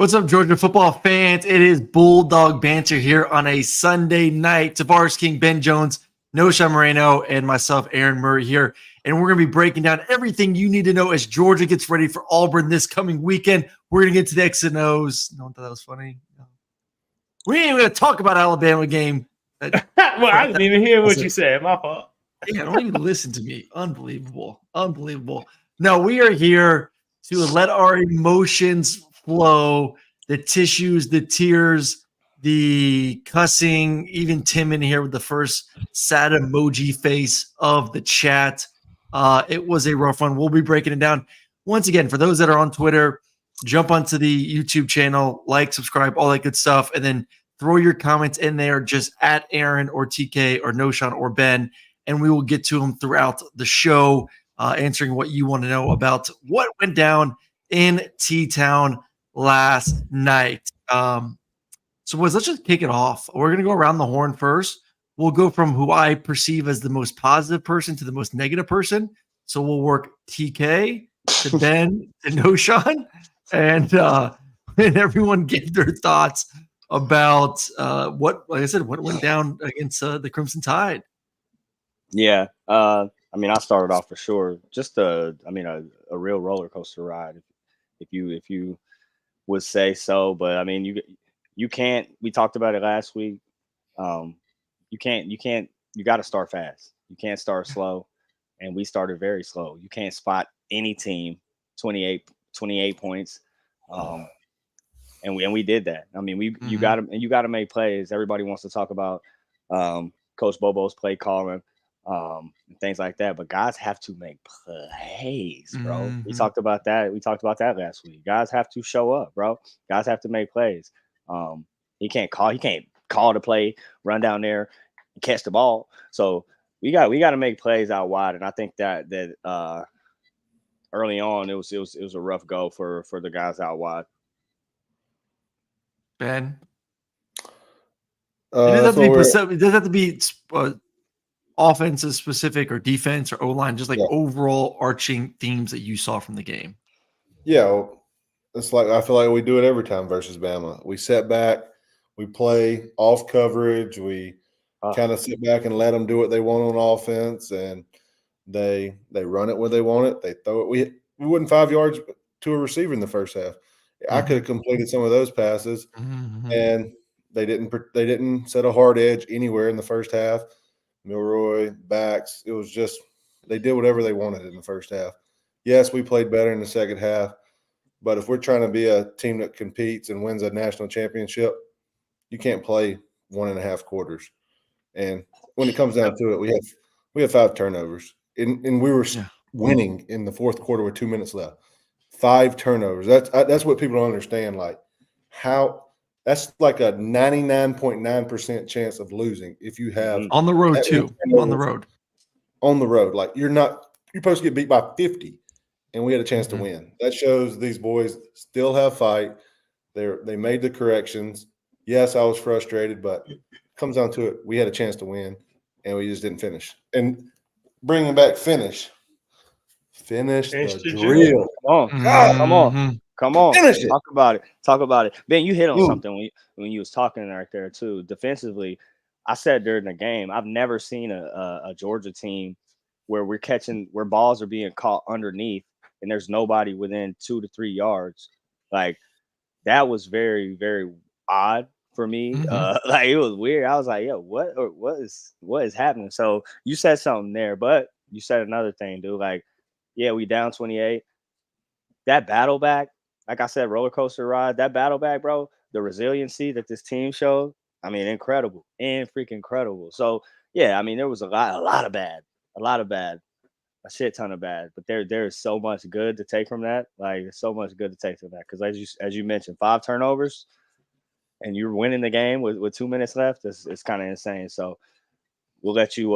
What's up, Georgia football fans? It is Bulldog Banter here on a Sunday night. Tavarres King, Ben Jones, Knowshon Moreno, and myself, Aaron Murray here. And we're going to be breaking down everything you need to know as Georgia gets ready for Auburn this coming weekend. We're going to get to the X and O's. No one thought that was funny. No. We ain't going to talk about Alabama game. Well, I didn't even hear what you said. My fault. Yeah, don't even listen to me. Unbelievable. No, we are here to let our emotions flow, the tissues, the tears, the cussing, even Tim in here with the first sad emoji face of the chat. It was a rough one. We'll be breaking it down. Once again, for those that are on Twitter, jump onto the YouTube channel, like, subscribe, all that good stuff, and then throw your comments in there just at Aaron or TK or Knowshon or Ben, and we will get to them throughout the show, answering what you want to know about what went down in T-Town last night. So boys, let's just kick it off. We're going to go around the horn first. We'll go from who I perceive as the most positive person to the most negative person. So we'll work TK to Ben to Knowshon, and everyone give their thoughts about what went down against the Crimson Tide. Yeah, I mean, I started off for sure. Just a real roller coaster ride, if you would say so. But I mean, you can't. We talked about it last week. You got to start fast. You can't start slow, and we started very slow. You can't spot any team 28 points, and we did that. I mean, you got to make plays. Everybody wants to talk about Coach Bobo's play calling. And things like that, but guys have to make plays, bro. We talked about that. We talked about that last week. Guys have to show up, bro. Guys have to make plays. He can't call the play, run down there and catch the ball. So we got to make plays out wide. And I think that early on it was a rough go for the guys out wide. Ben, it doesn't have to be offensive specific or defense or O-line, just like overall arching themes that you saw from the game. Yeah, it's like I feel like we do it every time versus Bama. We set back, we play off coverage, we kind of sit back and let them do what they want on offense, and they run it when they want it. They throw it. We wouldn't 5 yards to a receiver in the first half. I could have completed some of those passes, and they didn't set a hard edge anywhere in the first half. Milroy, backs, it was just they did whatever they wanted in the first half. Yes, we played better in the second half, but if we're trying to be a team that competes and wins a national championship, you can't play 1.5 quarters. And when it comes down to it, we have 5 turnovers, and we were winning in the fourth quarter with 2 minutes left. 5 turnovers. That's what people don't understand. Like how. That's like a 99.9% chance of losing if you have on the road too. On the road, like you're supposed to get beat by 50, and we had a chance to win. That shows these boys still have fight. They made the corrections. Yes, I was frustrated, but it comes down to it. We had a chance to win, and we just didn't finish. And bringing back finish the drill. Come on. Finish it. Talk about it. Ben, you hit on something when you was talking right there too. Defensively, I said during the game, I've never seen a Georgia team where where balls are being caught underneath and there's nobody within 2 to 3 yards. Like that was very, very odd for me. Like it was weird. I was like, yo, what is happening? So you said something there, but you said another thing, dude. Like, yeah, we down 28. That battle back. Like I said, roller coaster ride, that battle back, bro, the resiliency that this team showed, I mean, incredible and freaking incredible. So, yeah, I mean, there was a lot of bad, a shit ton of bad, but there is so much good to take from that. Like, there's so much good to take from that because as you mentioned, 5 turnovers and you're winning the game with 2 minutes left. It's kind of insane. So, we'll let you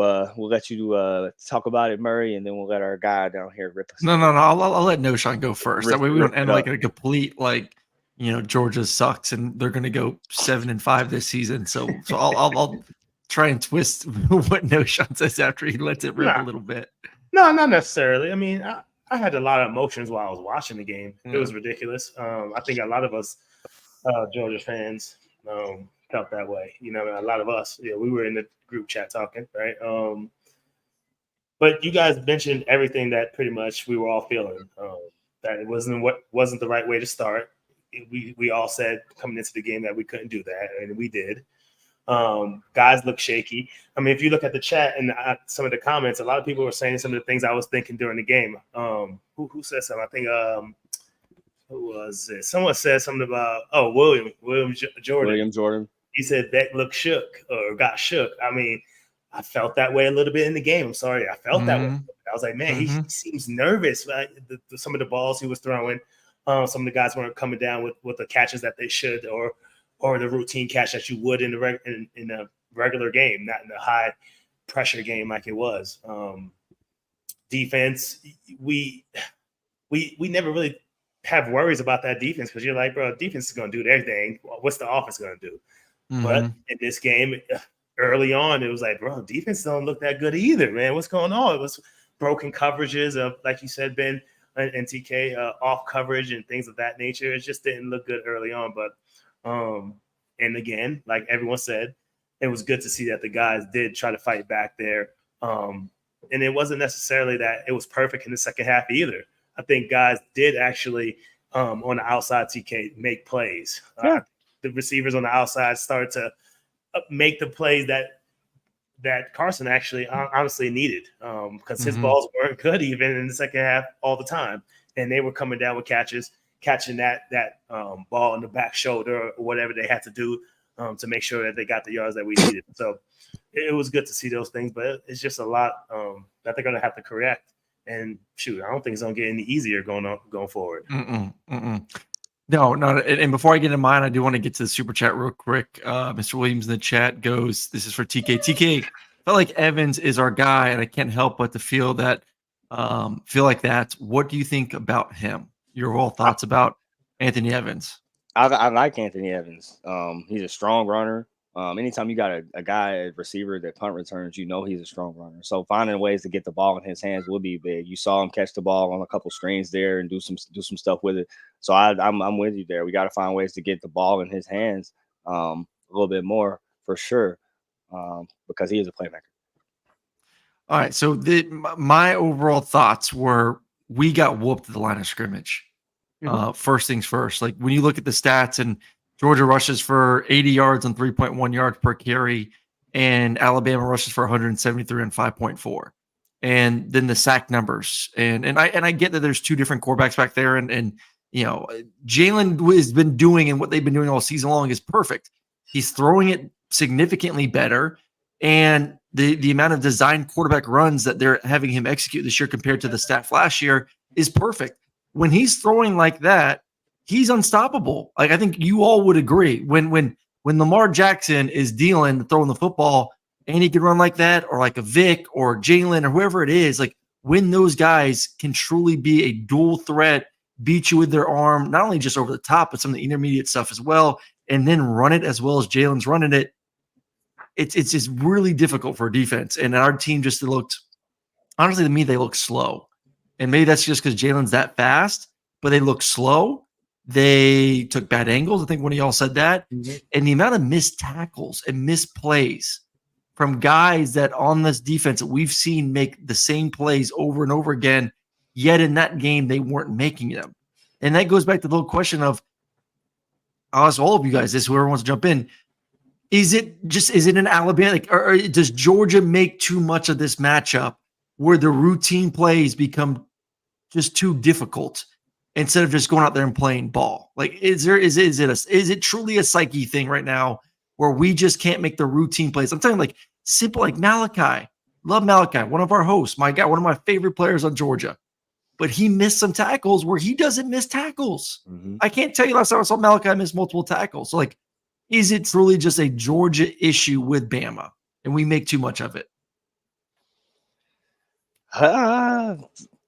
talk about it, Murray, and then we'll let our guy down here rip us. No. I'll let Knowshon go first. That way we don't end like a complete Georgia sucks and they're gonna go 7-5 this season. So I'll try and twist what Knowshon says after he lets it rip a little bit. No, not necessarily. I mean, I had a lot of emotions while I was watching the game. It was ridiculous. I think a lot of us Georgia fans felt that way. You know, a lot of us, we were in the group chat talking, right? But you guys mentioned everything that pretty much we were all feeling. That it wasn't the right way to start. We all said coming into the game that we couldn't do that, and we did. Guys look shaky. I mean, if you look at the chat and some of the comments, a lot of people were saying some of the things I was thinking during the game. Who said something? I think who was it? Someone said something about William Jordan. He said Beck looked shook or got shook. I mean, I felt that way a little bit in the game. I'm sorry, I felt that way. I was like, man, he seems nervous. Right? Some of the balls he was throwing, some of the guys weren't coming down with the catches that they should, or the routine catch that you would in a regular game, not in a high pressure game like it was. Defense, we never really have worries about that defense because you're like, bro, defense is going to do their thing. What's the offense going to do? But in this game, early on, it was like, bro, defense don't look that good either, man. What's going on? It was broken coverages of, like you said, Ben and TK, off coverage and things of that nature. It just didn't look good early on. But, and again, like everyone said, it was good to see that the guys did try to fight back there. And it wasn't necessarily that it was perfect in the second half either. I think guys did actually, on the outside, TK, make plays. The receivers on the outside started to make the plays that Carson actually honestly needed because his balls weren't good even in the second half all the time. And they were coming down with catching that ball in the back shoulder or whatever they had to do to make sure that they got the yards that we needed. So it was good to see those things, but it's just a lot that they're going to have to correct. And shoot, I don't think it's going to get any easier going forward. No, not. And before I get into mine, I do want to get to the super chat real quick. Mr. Williams in the chat goes, "This is for TK. TK, felt like Evans is our guy, and I can't help but to feel like that. What do you think about him? Your overall thoughts about Anthony Evans?" I like Anthony Evans. He's a strong runner. Anytime you got a guy, a receiver that punt returns, you know he's a strong runner. So finding ways to get the ball in his hands will be big. You saw him catch the ball on a couple screens there and do some stuff with it. So I'm with you there. We got to find ways to get the ball in his hands a little bit more for sure because he is a playmaker. All right. So my overall thoughts were we got whooped at the line of scrimmage. First things first. Like when you look at the stats and Georgia rushes for 80 yards on 3.1 yards per carry, and Alabama rushes for 173 on 5.4. And then the sack numbers. And I get that there's two different quarterbacks back there, and you know, Jalen has been doing and what they've been doing all season long is perfect. He's throwing it significantly better, and the amount of design quarterback runs that they're having him execute this year compared to the staff last year is perfect. When he's throwing like that, he's unstoppable. Like I think you all would agree. When Lamar Jackson is throwing the football, and he can run like that, or like a Vic or Jalen or whoever it is, like when those guys can truly be a dual threat, beat you with their arm, not only just over the top, but some of the intermediate stuff as well, and then run it as well as Jalen's running it. It's just really difficult for a defense. And our team just looked, honestly, to me, they look slow. And maybe that's just because Jalen's that fast, but they look slow. They took bad angles. I think one of y'all said that. And the amount of missed tackles and missed plays from guys that on this defense that we've seen make the same plays over and over again, yet in that game, they weren't making them. And that goes back to the little question of, I'll ask all of you guys this, whoever wants to jump in. Is it an Alabama, or does Georgia make too much of this matchup where the routine plays become just too difficult instead of just going out there and playing ball? Like, is it truly a psyche thing right now where we just can't make the routine plays? I'm talking like simple, like Malachi. Love Malachi, one of our hosts, my guy, one of my favorite players on Georgia. But he missed some tackles where he doesn't miss tackles. I can't tell you last time I saw Malachi miss multiple tackles. So, like, is it truly just a Georgia issue with Bama and we make too much of it? I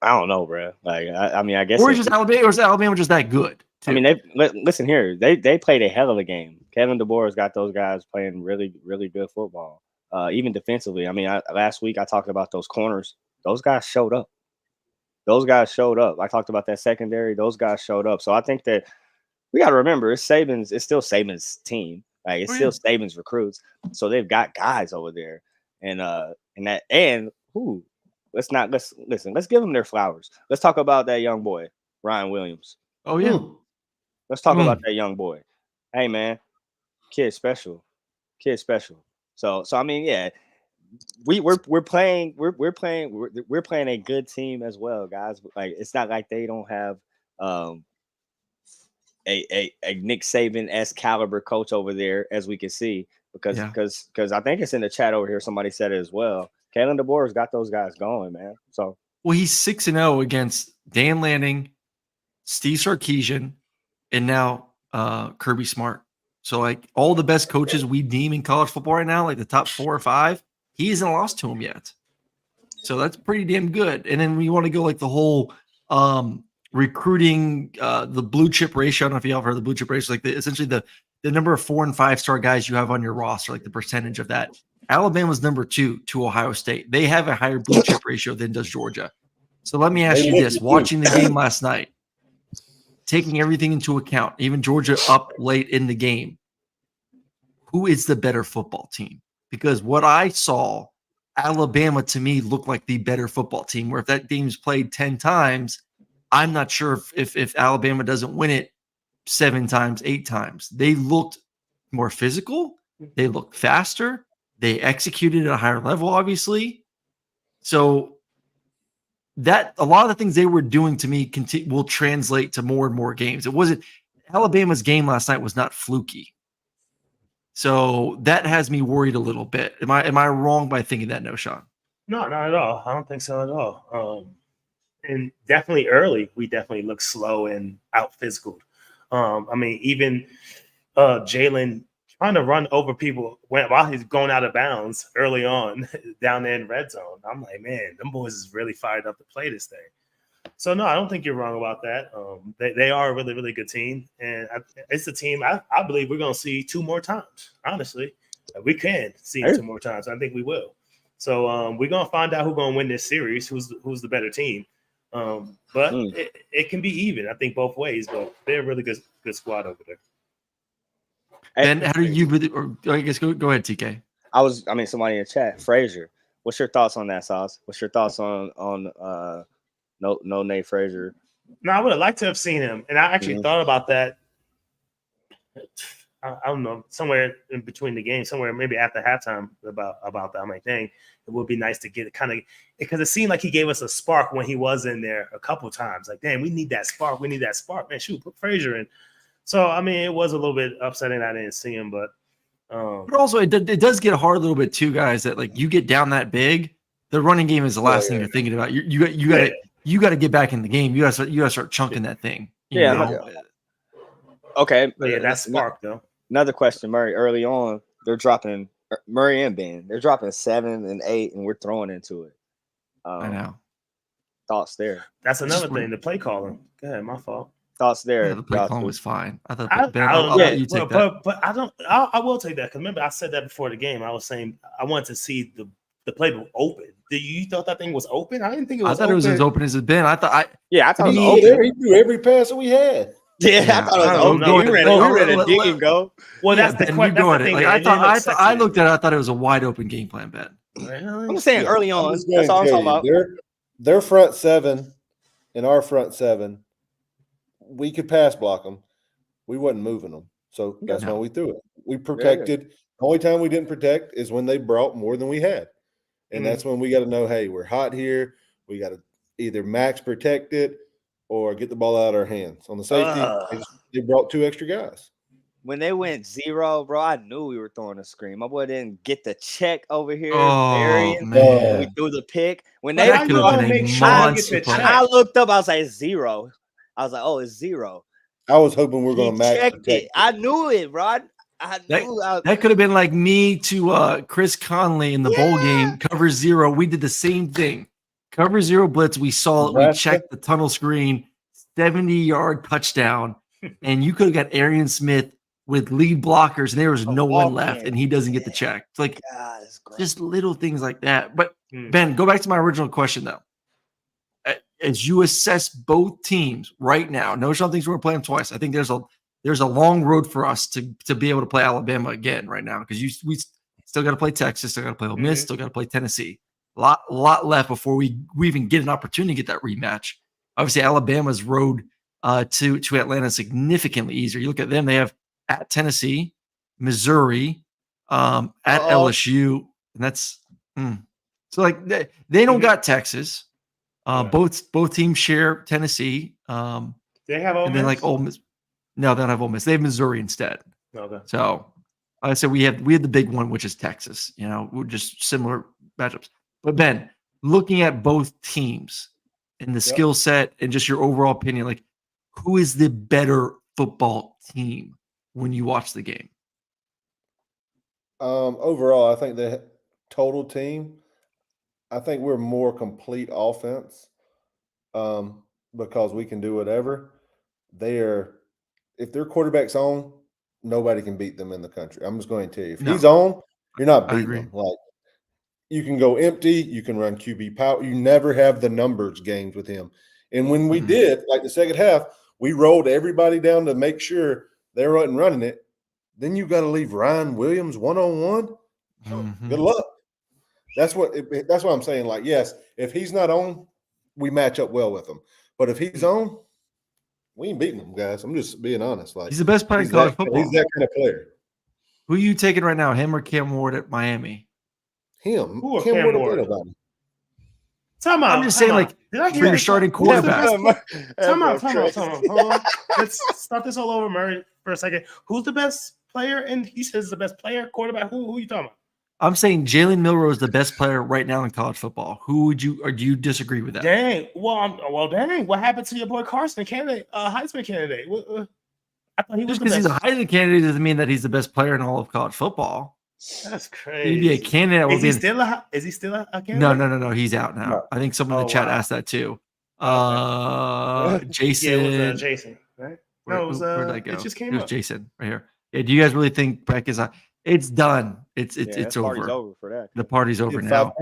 don't know, bro. Like, I mean, I guess. Or is Alabama just that good? Too? I mean, listen here. They played a hell of a game. Kevin DeBoer's got those guys playing really, really good football, even defensively. I mean, last week I talked about those corners. Those guys showed up. I talked about that secondary. Those guys showed up. So I think that we got to remember it's still Saban's team. Like it's Oh, still yeah. Saban's recruits. So they've got guys over there. Let's give them their flowers. Let's talk about that young boy, Ryan Williams. Oh yeah. Let's talk about that young boy. Hey man, kid special. So I mean, yeah, we're playing a good team as well, guys. Like it's not like they don't have a Nick Saban-esque caliber coach over there, as we can see, because I think it's in the chat over here. Somebody said it as well. Kalen DeBoer's got those guys going, man. So he's 6-0 against Dan Lanning, Steve Sarkisian, and now Kirby Smart. So like all the best coaches we deem in college football right now, like the top 4 or 5, he hasn't lost to them yet. So that's pretty damn good. And then we want to go like the whole recruiting, the blue chip ratio. I don't know if you all heard the blue chip ratio, like essentially the number of 4 and 5 star guys you have on your roster, like the percentage of that. Alabama's number 2 to Ohio State. They have a higher blue chip ratio than does Georgia. So let me ask you this: watching the game last night, taking everything into account, even Georgia up late in the game, who is the better football team? Because what I saw, Alabama to me looked like the better football team, where if that game's played 10 times, I'm not sure if Alabama doesn't win it 7 times, 8 times. They looked more physical. They looked faster. They executed at a higher level, obviously. So that a lot of the things they were doing to me will translate to more and more games. It wasn't Alabama's game last night was not fluky. So that has me worried a little bit. Am I wrong by thinking that, Knowshon? No, not at all. I don't think so at all. And definitely early, we definitely looked slow and out physical. I mean, even Jalen trying to run over people while he's going out of bounds early on down there in red zone. I'm like, man, them boys is really fired up to play this thing. So, no, I don't think you're wrong about that. They are a really, really good team. And it's a team I believe we're going to see 2 more times, honestly. We can see it 2 more times. I think we will. So we're going to find out who's going to win this series, who's the better team. But it can be even, I think, both ways. But they're a really good squad over there. And how do you really, or I guess go ahead, TK. Somebody in the chat, Frazier. What's your thoughts on that, Sauce? What's your thoughts on no Nate Frazier? No, I would have liked to have seen him. And I actually thought about that. I don't know, somewhere in between the games, somewhere maybe after halftime about that. I'm like, dang, it would be nice to get it kind of, because it seemed like he gave us a spark when he was in there a couple times. Like, damn, we need that spark. Man, shoot, put Frazier in. So, I mean, it was a little bit upsetting I didn't see him, but also it does get hard a little bit too, guys, that like you get down that big, the running game is the last thing you're thinking about. You got to get back in the game. You got to start chunking that thing. You know? Okay. But yeah, that's spark though. Another question, Murray. Early on, they're dropping Murray and Ben. They're dropping 7 and 8, and we're throwing into it. I know. Thoughts there? That's another thing. The play calling. Go ahead, my fault. Thoughts there? Yeah, the play calling was fine. I thought. I will take that because remember I said that before the game. I was saying I wanted to see the playbook open. You thought that thing was open? I didn't think it was. I thought it was as open as it's been. I thought it was open. He threw every pass that we had. Yeah, I thought it was open. We ran a dig and go. Well, that's the question. Like, I looked at it. I thought it was a wide open game plan bet. I'm saying early on. That's all I'm talking about. Their front 7 and our front 7, we could pass block them. We wasn't moving them. So that's why we threw it. We protected. The only time we didn't protect is when they brought more than we had. And that's when we got to know, hey, we're hot here. We got to either max protect it or get the ball out of our hands. On the safety, they brought 2 extra guys. When they went 0, bro, I knew we were throwing a screen. My boy didn't get the check over here. Man. We threw the pick. When they I looked up, I was like 0. I was like, oh, it's 0. I was hoping we were going to max protect it. I knew it, Rod. That could have been like me to Chris Conley in the bowl game. Cover 0. We did the same thing. Cover 0 blitz. We saw it. We checked the tunnel screen. 70-yard touchdown. And you could have got Arian Smith with lead blockers, and there was no one left, and he doesn't get the check. It's like just little things like that. But Ben, go back to my original question though. As you assess both teams right now, Knowshon thinks we're going to play them twice. I think there's there's a long road for us to be able to play Alabama again right now because we still got to play Texas, still got to play Ole Miss, still got to play Tennessee. A lot left before we even get an opportunity to get that rematch. Obviously, Alabama's road to Atlanta is significantly easier. You look at them; they have at Tennessee, Missouri, at LSU, and that's so like they don't got Texas. Both teams share Tennessee. They have Ole Miss? And then like Ole Miss. No, they don't have Ole Miss. They have Missouri instead. Okay. So like I said, we have the big one, which is Texas. We're just similar matchups. But Ben, looking at both teams and the skill set and just your overall opinion, like who is the better football team when you watch the game? Overall, I think the total team, I think we're more complete offense because we can do whatever. If their quarterback's on, nobody can beat them in the country. I'm just going to tell you. If he's on, you're not beating him. Like you can go empty, you can run QB power. You never have the numbers games with him. And when we did, like the second half, we rolled everybody down to make sure they weren't running it. Then you got to leave Ryan Williams one-on-one. Good luck. That's what I'm saying. Like, yes, if he's not on, we match up well with him. But if he's on, we ain't beating him, guys. I'm just being honest. Like he's the best player in college football. He's that kind of player. Who are you taking right now, him or Cam Ward at Miami? Him. Who are Cam Ward? I'm just saying, like, for your starting quarterback. Time out. Hold on. Let's start this all over, Murray, for a second. Who's the best player? And he says the best player, quarterback. Who are you talking about? I'm saying Jalen Milroe is the best player right now in college football. Who would you, or do you disagree with that? Dang. Well, dang. What happened to your boy Carson, candidate, Heisman candidate? I thought he was just because he's a Heisman candidate doesn't mean that he's the best player in all of college football. That's crazy. He'd be a candidate. Is he still a candidate? No. He's out now. No. I think someone in the chat asked that too. Jason. Yeah, it was Jason, right? No, where'd that go? It just came up. It was Jason right here. Yeah, do you guys really think Beck is it's done? It's over. Party's over for that. The party's over now.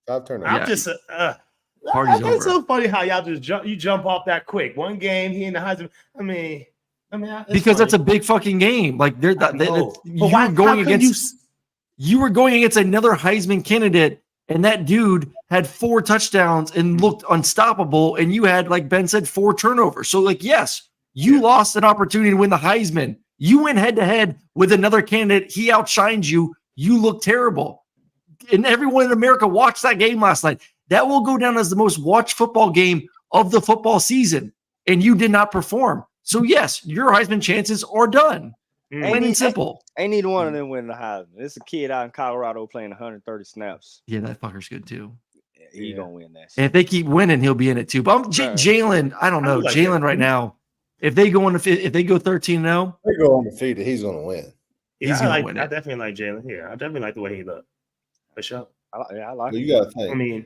Five turnovers. I'm just party's over. It's so funny how y'all just jump off that quick. One game, he in the Heisman. I mean, because that's a big fucking game. Like you were going against another Heisman candidate, and that dude had 4 touchdowns and looked unstoppable, and you had, like Ben said, 4 turnovers. So, like, yes, you lost an opportunity to win the Heisman. You went head-to-head with another candidate. He outshined you. You look terrible. And everyone in America watched that game last night. That will go down as the most watched football game of the football season, and you did not perform. So, yes, your Heisman chances are done. Plain and simple. Ain't neither one of them winning the Heisman. It's a kid out in Colorado playing 130 snaps. Yeah, that fucker's good too. Yeah, he's gonna win that. And if they keep winning, he'll be in it too. But Jalen, I don't know. Jalen right now, if they go 13-0, they go undefeated, he's gonna win. Yeah, he's gonna win. I definitely like Jalen here. I definitely like the way he looked. For sure. I like. You gotta think. I mean,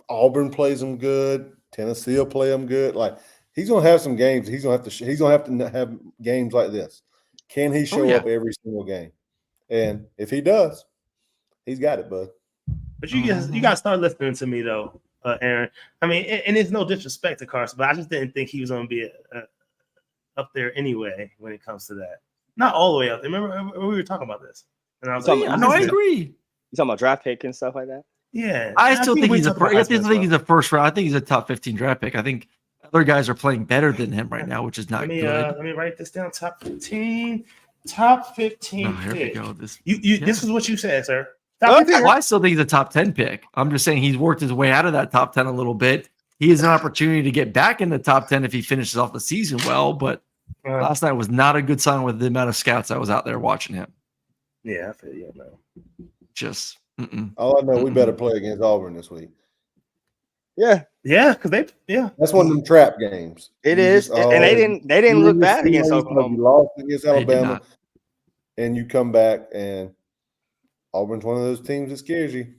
Auburn plays him good. Tennessee will play him good. Like he's gonna have some games. He's gonna have to have games like this. Can he show up every single game? And if he does, he's got it, bud. But you got to start listening to me, though, Aaron. I mean, and it's no disrespect to Carson, but I just didn't think he was going to be up there anyway when it comes to that. Not all the way up there. Remember, we were talking about this. And I was like, I agree. You talking about draft pick and stuff like that? Yeah. I still think he's a first round. I think he's a top 15 draft pick. I think other guys are playing better than him right now, which is not good. Let me write this down. Top 15. Top 15 here we go. This is what you said, sir. Well, I still think he's a top 10 pick. I'm just saying he's worked his way out of that top 10 a little bit. He has an opportunity to get back in the top 10 if he finishes off the season well, but last night was not a good sign with the amount of scouts that was out there watching him. Yeah, I feel you, man. Just all I know, we better play against Auburn this week. Yeah, because that's one of them trap games. It is, and they didn't look bad against Oklahoma. You lost against Alabama, and you come back, and Auburn's one of those teams that scares you.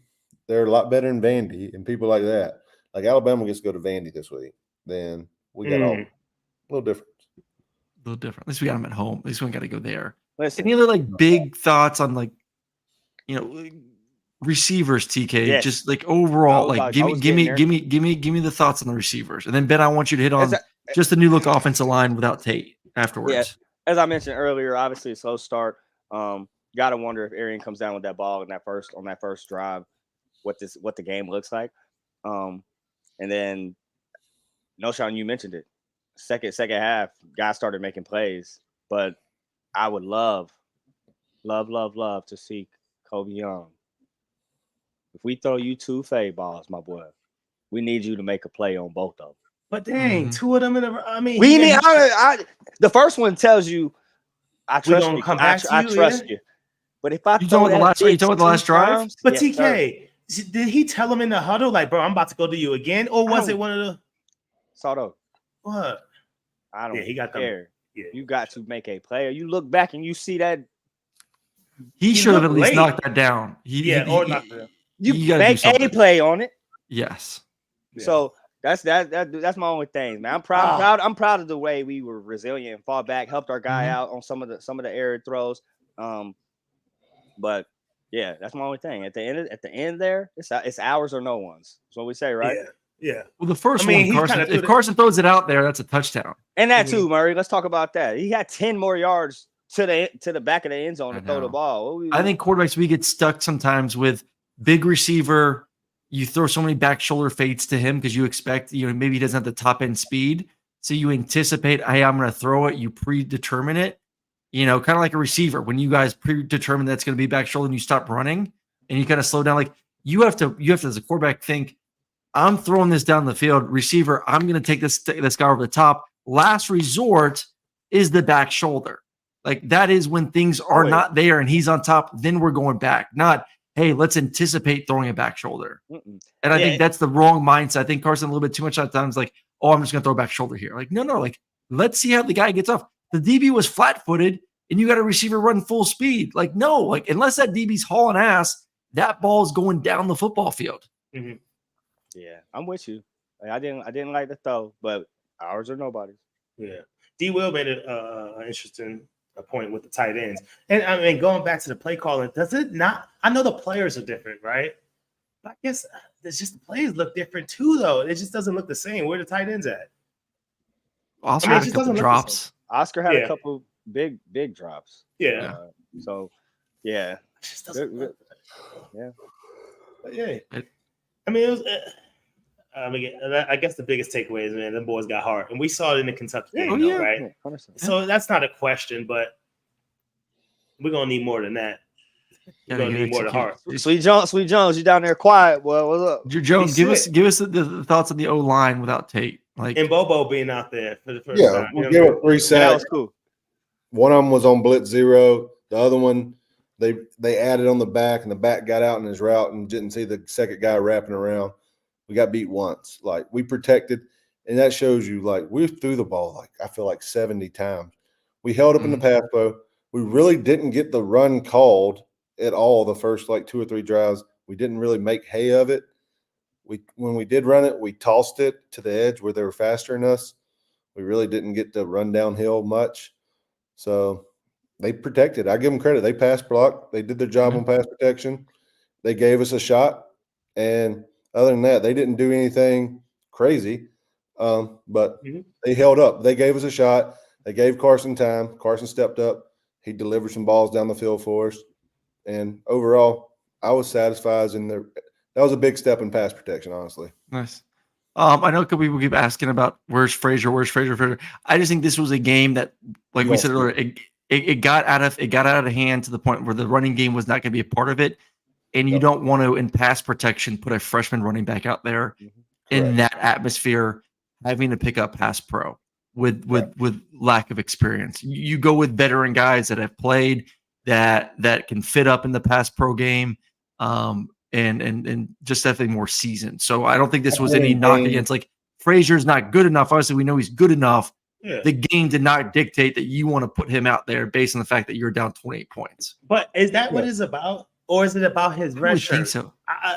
They're a lot better than Vandy and people like that. Like Alabama gets to go to Vandy this week, then we got Auburn. A little different. At least we got them at home. At least we got to go there. Listen, any other big thoughts on receivers, TK? Yes. Just overall, give me the thoughts on the receivers, and then Ben, I want you to hit on just the new look offensive line without Tate. afterwards. Yeah, as I mentioned earlier, obviously a slow start. Got to wonder if Arian comes down with that ball on that first drive, what the game looks like. And then Knowshon, you mentioned it. Second half, guys started making plays, but I would love to see Kobe Young. If we throw you 2 fade balls, my boy, we need you to make a play on both of them. But dang, 2 of them in a. I mean, we need. The first one tells you, I trust you. I trust you. But if I throw the last drive? But TK, did he tell him in the huddle, like, bro, I'm about to go to you again? Or was it one of the Soto? What? I don't he got care. You got to make a play. You look back and you see that he should have at least knocked that down. Or knocked it down. You make a play on it. Yes. So that's my only thing, man. I'm proud. I'm proud of the way we were resilient and fought back, helped our guy out on some of the air throws. But yeah, that's my only thing. At the end there, it's ours or no one's. That's what we say, right? Yeah. Well, the first one, if Carson throws it out there, that's a touchdown. And that too, Murray. Let's talk about that. He had 10 more yards to the back of the end zone to throw the ball. I think quarterbacks, we get stuck sometimes with big receiver. You throw so many back shoulder fades to him because you expect, maybe he doesn't have the top end speed. So you anticipate, hey, I'm going to throw it. You predetermine it. Kind of like a receiver. When you guys predetermine that's going to be back shoulder and you stop running and you kind of slow down, like you have to as a quarterback think, I'm throwing this down the field. Receiver, I'm going to take this guy over the top. Last resort is the back shoulder. Like that is when things are not there and he's on top. Then we're going back. Not, hey, let's anticipate throwing a back shoulder. And I think that's the wrong mindset. I think Carson a little bit too much at times like, oh, I'm just going to throw a back shoulder here. Like, no. Like, let's see how the guy gets off. The DB was flat-footed and you got a receiver running full speed. Like, no, like unless that DB's hauling ass, that ball is going down the football field. Mm-hmm. Yeah, I'm with you. Like, I didn't like the throw, but ours or nobody's. Yeah, D. Will made an interesting point with the tight ends, and I mean going back to the play calling, does it not? I know the players are different, right? But I guess it's just the plays look different too, though. It just doesn't look the same. Where the tight ends at? Oscar had a couple drops. Oscar had a couple big drops. Yeah. So yeah, it just doesn't look yeah. But yeah. I mean, it was. I guess the biggest takeaway is, man, them boys got heart, and we saw it in the Kentucky game, though, right? Yeah, so that's not a question, but we're gonna need more than that. We're gonna need more than heart. Sweet Jones, you down there quiet? Well, what's up? Jones, give us the thoughts on the O line without Tate, like and Bobo being out there for the first time. We'll give it 3 sacks. That was cool. One of them was on blitz 0. The other one, they added on the back, and the back got out in his route and didn't see the second guy wrapping around. We got beat once. Like, we protected, and that shows you, like, we threw the ball, like, I feel like 70 times. We held up in the pass flow. We really didn't get the run called at all the first, 2 or 3 drives. We didn't really make hay of it. When we did run it, we tossed it to the edge where they were faster than us. We really didn't get to run downhill much. So they protected. I give them credit. They pass blocked. They did their job on pass protection. They gave us a shot, and other than that, they didn't do anything crazy, but they held up. They gave us a shot. They gave Carson time. Carson stepped up. He delivered some balls down the field for us. And overall, I was satisfied. That was a big step in pass protection, honestly. Nice. I know people keep asking about where's Frazier. I just think this was a game that, like we said earlier, it got out of hand to the point where the running game was not going to be a part of it. And you don't want to, in pass protection, put a freshman running back out there in that atmosphere, having to pick up pass pro with lack of experience. You go with veteran guys that have played, that can fit up in the pass pro game, and just definitely more seasoned. So I don't think this was any knock against, like, Frazier's not good enough. Obviously, we know he's good enough. Yeah. The game did not dictate that you want to put him out there based on the fact that you're down 28 points. But is that what it's about? Or is it about his red shirt? I think so. I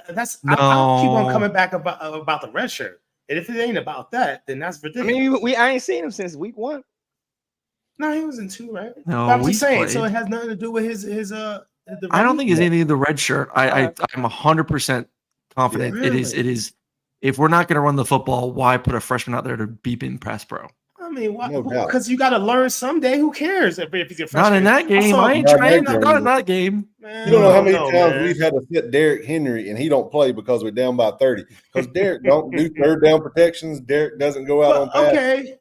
keep on coming back about the red shirt. And if it ain't about that, then that's ridiculous. I mean, I ain't seen him since week 1. No, he was in 2, right? No, I'm just saying. So it has nothing to do with his I don't think it's anything to the red shirt. I'm 100% confident it is. If we're not going to run the football, why put a freshman out there to beep in pass pro? I I mean, No doubt. because you got to learn someday. Who cares if he's a freshman? Not in that game. I ain't trying. Not in that game. Man, You don't know how many times man. we've had to sit Derrick Henry and he don't play because we're down by 30. Because Derrick don't do third down protections. Derrick doesn't go out on pass. Okay.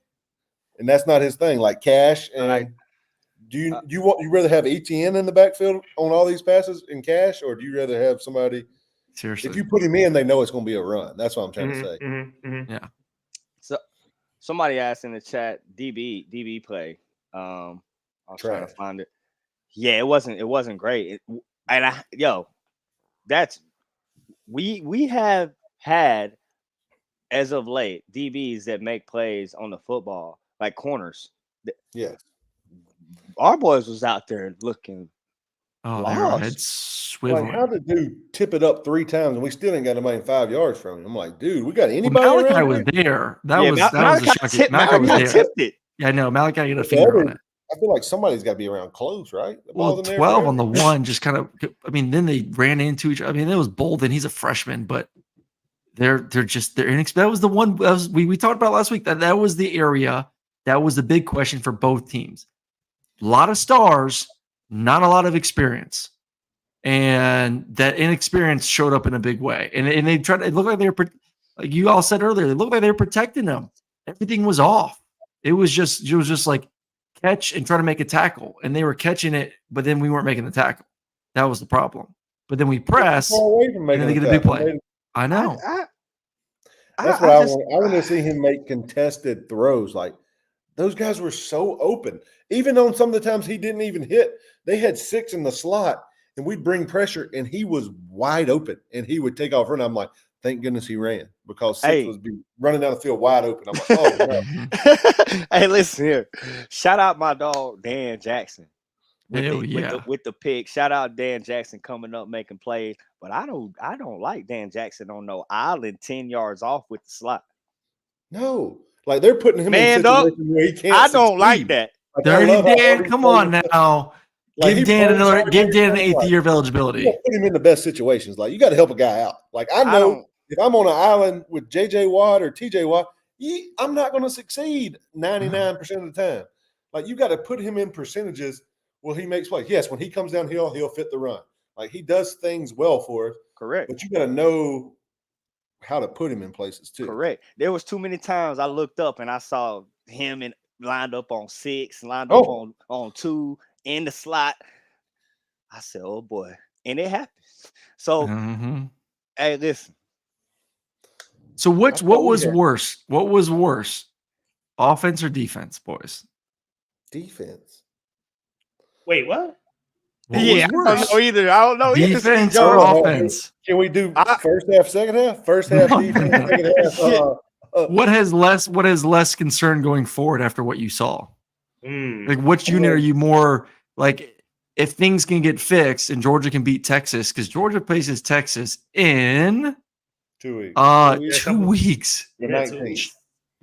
And that's not his thing. Like Cash and do you rather have ETN in the backfield on all these passes in Cash, or do you rather have somebody? Seriously, If you put him in, they know it's going to be a run. That's what I'm trying to say. Yeah. So somebody asked in the chat, DB play. I was trying to find it. Yeah, it wasn't great. We have had as of late DBs that make plays on the football like corners. Yeah. Our boys was out there looking. Oh, their heads swiveling. Like, how did dude tip it up 3 times and we still ain't got him in 5 yards from him? I'm like, dude, we got anybody Malachi around was here? there. That was a shocking. Malachi was there. tipped it. Yeah, no, Malachi got a finger on it. I feel like somebody's got to be around close, right? Well, 12 on the one just kind of. I mean, then they ran into each other. I mean, it was Bolden. He's a freshman, but they're inexperienced. That was the one we talked about last week. That was the area that was the big question for both teams. A lot of stars, not a lot of experience. And that inexperience showed up in a big way. And they tried. It looked like they were, like you all said earlier, it looked like they were protecting them. Everything was off. It was just like catch and try to make a tackle, and they were catching it, but then we weren't making the tackle. That was the problem. But then we press, and then they get a big play. I know. That's what I want. I want to see him make contested throws. Like those guys were so open. Even on some of the times he didn't even hit, they had 6 in the slot. And we'd bring pressure, and he was wide open, and he would take off running. I'm like, thank goodness he ran because 6 was running down the field wide open. I'm like, oh, no. Hey, listen here. Shout out my dog, Dan Jackson. With the pick. Shout out Dan Jackson coming up making plays. But I don't like Dan Jackson on no island 10 yards off with the slot. No. Like they're putting him in situations where he can't. I don't like that. Like, Dirty Dan, come on now. Like give Dan an 8th year of eligibility. Put him in the best situations. Like you got to help a guy out. Like I know if I'm on an island with JJ Watt or TJ Watt, I'm not going to succeed 99% of the time. Like you got to put him in percentages where he makes plays. Yes, when he comes downhill, he'll fit the run. Like he does things well for us. Correct. But you got to know how to put him in places too. Correct. There was too many times I looked up and I saw him lined up on 6, lined up on 2. In the slot, I said, "Oh boy," and it happened. So, hey, listen. So what was worse? What was worse, offense or defense, boys? Defense. Wait, what? I don't know either. I don't know. Defense or offense? Can we do first half, second half? First half, defense, second half. What has less concern going forward after what you saw? Like, which unit are you more like? If things can get fixed and Georgia can beat Texas, because Georgia plays Texas in 2 weeks. 2 weeks. The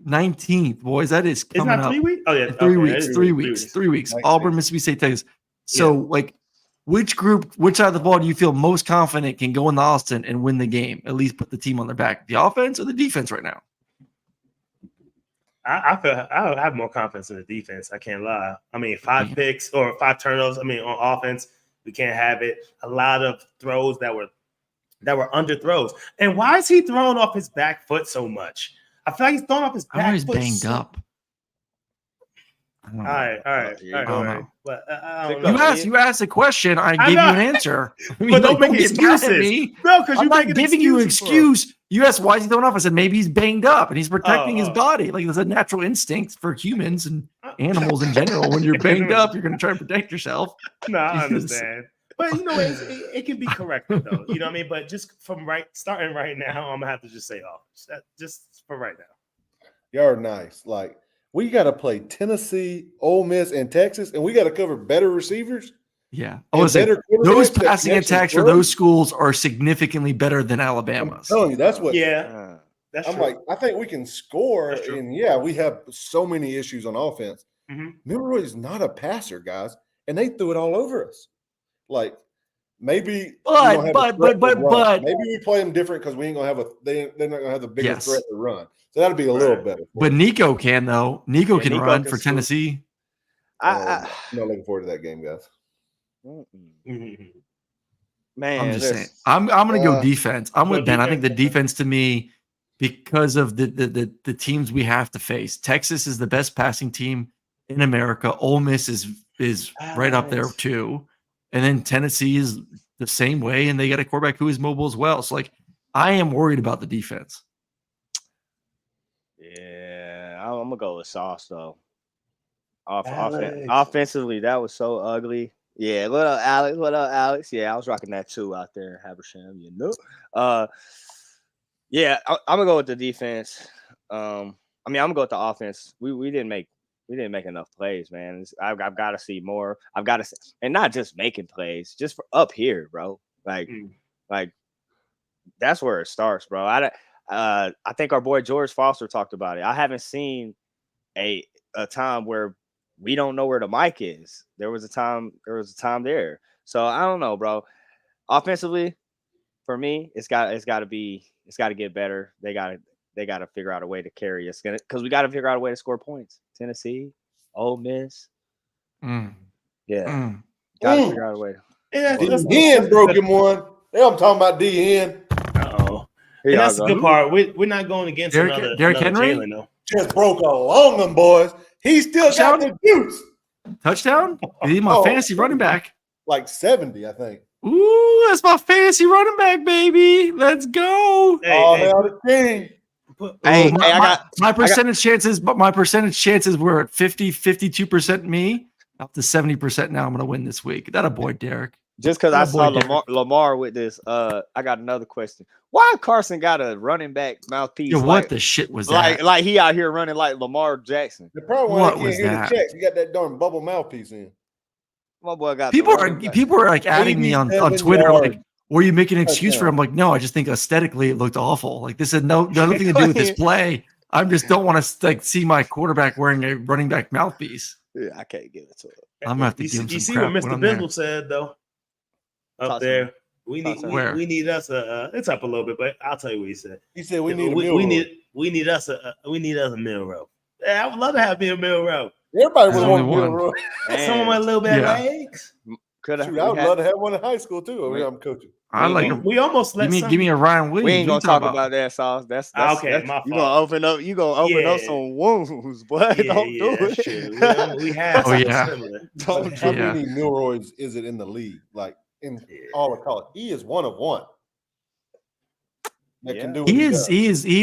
19th, boys. That is coming up. 3 weeks? Oh yeah, 3 weeks. 3 weeks. 3 weeks. Auburn, Mississippi State, Texas. So, like, which side of the ball do you feel most confident can go into Austin and win the game? At least put the team on their back. The offense or the defense right now? I feel I have more confidence in the defense. I can't lie. I mean, 5 picks or 5 turnovers. I mean, on offense, we can't have it. A lot of throws that were under throws. And why is he throwing off his back foot so much? I feel like he's throwing off his back foot. He's banged up. All right. But you asked a question. I gave you an answer. But don't make excuses. No, because I'm not giving you an excuse. You asked why is he throwing off. I said maybe he's banged up and he's protecting his body. Like there's a natural instinct for humans and animals in general. When you're banged up, you're going to try to protect yourself. No, I understand. But it can be corrected though. You know what I mean? But just starting right now, I'm gonna have to just say just for right now. Y'all are nice. Like we got to play Tennessee, Ole Miss, and Texas, and we got to cover better receivers. Yeah. Those passing attacks for those schools are significantly better than Alabama's. I'm telling you, that's what. Yeah. I'm like, I think we can score, and we have so many issues on offense. Milroy is not a passer, guys, and they threw it all over us. Like, Maybe, but maybe we play them different because we ain't gonna have they're not gonna have the biggest threat to run. So that'll be a little better. But Nico can though. Nico can Nico run can for swoop. Tennessee. I'm not looking forward to that game, guys. Man, I'm just saying. I'm gonna go defense. I'm with Ben. I think the defense to me, because of the teams we have to face. Texas is the best passing team in America. Ole Miss is right up there too. And then Tennessee is the same way, and they got a quarterback who is mobile as well. So, like, I am worried about the defense. Yeah, I'm gonna go with Sauce though. Offensively, that was so ugly. Yeah, what up, Alex? What up, Alex? Yeah, I was rocking that too out there in Habersham, you know. Yeah, I'm gonna go with the defense. I'm gonna go with the offense. We didn't make enough plays, man. I've got to see more. I've got to see, and not just making plays, just for up here, bro. Like that's where it starts, bro. I think our boy George Foster talked about it. I haven't seen a time where we don't know where the mic is. There was a time there. So I don't know, bro. Offensively, for me, it's got to get better. They got to figure out a way to carry us because we got to figure out a way to score points. Tennessee, Ole Miss, got to figure out a way. D-Hen broken one. Yeah, I'm talking about D-Hen. And that's the good part. We're not going against Derrick Henry. Jalen, though. Just broke along them boys. He still got the juice. Touchdown? He's my fantasy running back. Like 70, I think. Ooh, that's my fantasy running back, baby. Let's go. The king. My percentage chances were at 52% me, up to 70% now. I'm going to win this week. That a boy, Derek. Just because I saw Lamar with this, I got another question. Why Carson got a running back mouthpiece? Yo, what the shit was that? Like he out here running like Lamar Jackson. The problem what was that? You got that darn bubble mouthpiece in. My boy got people are like adding me on Twitter like, were you making an excuse for him? I'm like, no, I just think aesthetically it looked awful. Like this had nothing to do with this play. I just don't want to like see my quarterback wearing a running back mouthpiece. Yeah, I can't give it to him. I'm gonna have to give him some. You see crap what Mr. Bizzle said though? Up there, we need us it's up a little bit, but I'll tell you what he said. He said we need us a middle row. Yeah, I would love to have me a middle row. Everybody would want middle row. Someone with a little bit of legs. I would love to have one in high school too. Over here, I'm coaching. I like. We almost let. Give me a Ryan Williams. We ain't gonna talk about that, Sauce. That's okay. My fault. You gonna open up some wounds, boy. Don't do it. We have. Oh yeah. How many Milroys is it in the league? Like in all of college, he is one of one. That can do. He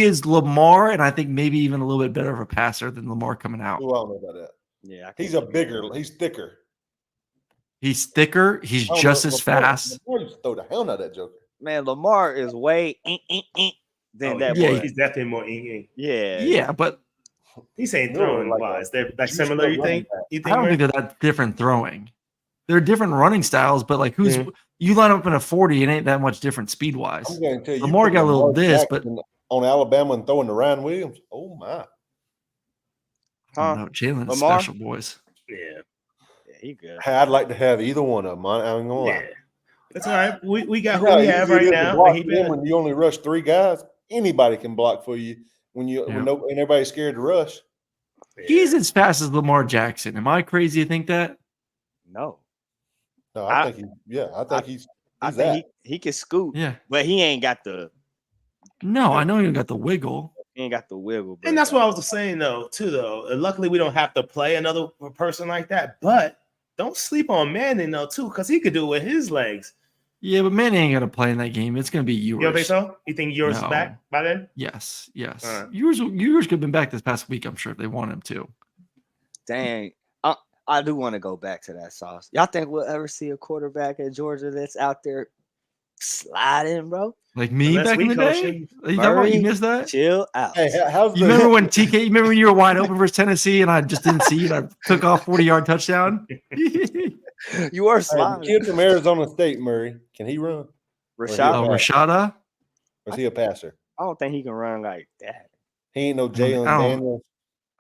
is Lamar, and I think maybe even a little bit better of a passer than Lamar coming out. Oh, I don't know about that. Yeah, he's thicker. He's thicker. He's just as fast. Lamar used to throw the hell out of that joker. Man, Lamar is way than that boy. He's definitely more Yeah, but he's ain't throwing wise. They're like similar. You think? I don't think they're that different throwing. They're different running styles, but like you line up in a 40, it ain't that much different speed wise. I'm going to tell you, Lamar got a little but on Alabama and throwing to Ryan Williams. Oh my! No, Jalen's special, boys. Yeah, he good. Hey, I'd like to have either one of them. I ain't gonna lie. That's all right. We got who we have right now. When you only rush 3 guys, anybody can block for you. When everybody's scared to rush. He's as fast as Lamar Jackson. Am I crazy to think that? No, I think he can scoot. Yeah, but he ain't got the. No, I know he got the wiggle. He ain't got the wiggle. And that's what I was saying though. Luckily, we don't have to play another person like that. But don't sleep on Manning though too, because he could do it with his legs. Yeah, but Manning ain't gonna play in that game. It's gonna be yours. You don't think so? You think yours is back by then? Yes. Right. Yours could have been back this past week. I'm sure if they want him to. Dang. I do want to go back to that, Sauce. Y'all think we'll ever see a quarterback at Georgia that's out there sliding, bro? Like me back in the day? You missed that? Chill out. Hey, you remember when TK, you remember when you were wide open versus Tennessee and I just didn't see it? I took off 40-yard touchdown. You were sliding. Kid from Arizona State, Murray. Can he run? Rashada? Or is he a passer? I don't think he can run like that. He ain't no Jalen Daniels.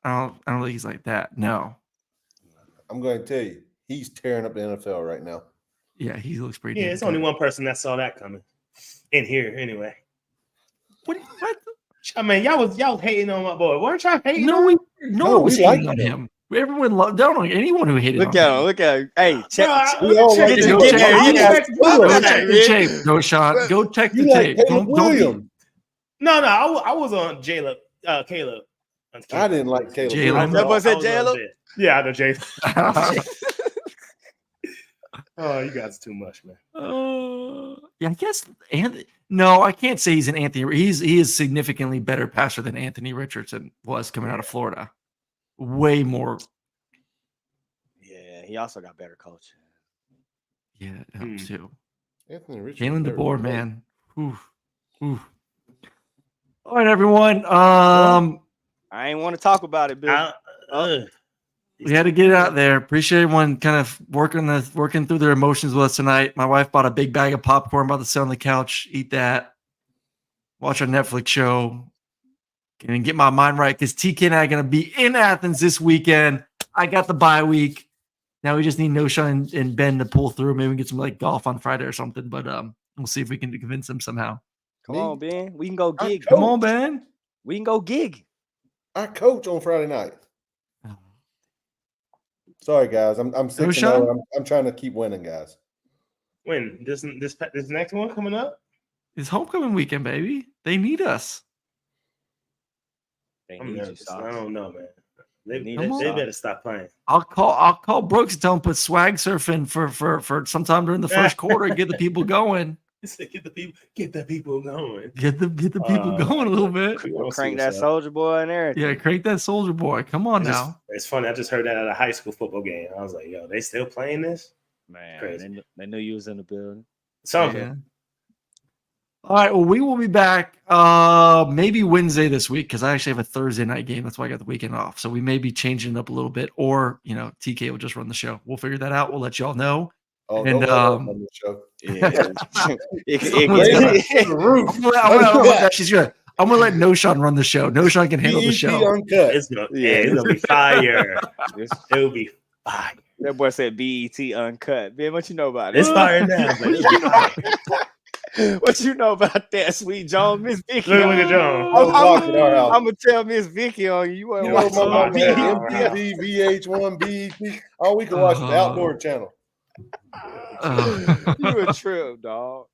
I don't think he's like that. No. I'm going to tell you, he's tearing up the NFL right now. Yeah, he looks pretty. Yeah, it's only one person that saw that coming in here anyway. What? I mean, y'all was hating on my boy. Weren't y'all hating No, on him? no one was we hating liked on him. Everyone loved. Don't know anyone who hated. Look on at him. him. Look at him. Hey, check. We all check like it him. to get there. Go check the tape. No shot. Go check the You like tape. Caleb Don't be. Williams. No, I was on Caleb. Caleb. I didn't like Caleb Jalen. Williams. That boy said I was on J-Lo? Jalen. Yeah, I know Jalen. Oh, you guys are too much, man. Yeah, I guess. No, I can't say he's an Anthony. He is significantly better passer than Anthony Richardson was coming out of Florida. Way more. Yeah, he also got better coaching. Yeah, it helps too. Anthony Richardson. Jalen DeBoer, man. Oof. All right, everyone. I ain't want to talk about it, Bill. We had to get it out there. Appreciate everyone kind of working through their emotions with us tonight. My wife bought a big bag of popcorn. About to sit on the couch, eat that, watch a Netflix show, and get my mind right because TK and I are going to be in Athens this weekend. I got the bye week. Now we just need Knowshon and Ben to pull through. Maybe we can get some like golf on Friday or something. But we'll see if we can convince them somehow. Come on, Ben. We can go gig. Come on, Ben. We can go gig. I coach on Friday night. Sorry, guys. I'm 6-0. I'm trying to keep winning, guys. When this next one coming up? It's homecoming weekend, baby. They need us. They need you, I don't know, man. They better stop playing. I'll call Brooks and tell him put swag surfing for sometime during the first quarter and get the people going. Get the people going. Get the people going a little bit. Crank that soldier boy in there. Yeah, crank that soldier boy. Come on now. It's funny. I just heard that at a high school football game. I was like, yo, they still playing this? Man, crazy. They knew you was in the building. Something. Yeah. All right. Well, we will be back maybe Wednesday this week because I actually have a Thursday night game. That's why I got the weekend off. So we may be changing it up a little bit, or TK will just run the show. We'll figure that out. We'll let y'all know. Oh, and on the show. Yeah. I'm gonna let Knowshon run the show. Knowshon can handle the show. Uncut. It's gonna be fire. It'll be fire. That boy said BET uncut. Man, what you know about it? It's fire now. What you know about that, Sweet Jones, Miss Vicky? Look at Jones. I'm gonna tell Miss Vicky on you. You ain't watching MTV, VH1, BET. Oh, we can watch the Outdoor Channel. You a trip, dog.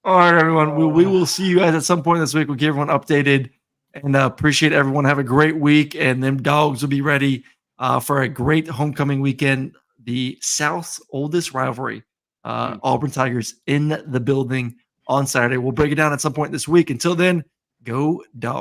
All right, everyone. We will see you guys at some point this week. We'll keep everyone updated and appreciate everyone. Have a great week, and them dogs will be ready for a great homecoming weekend. The South's oldest rivalry, Auburn Tigers in the building on Saturday. We'll break it down at some point this week. Until then, go Dogs.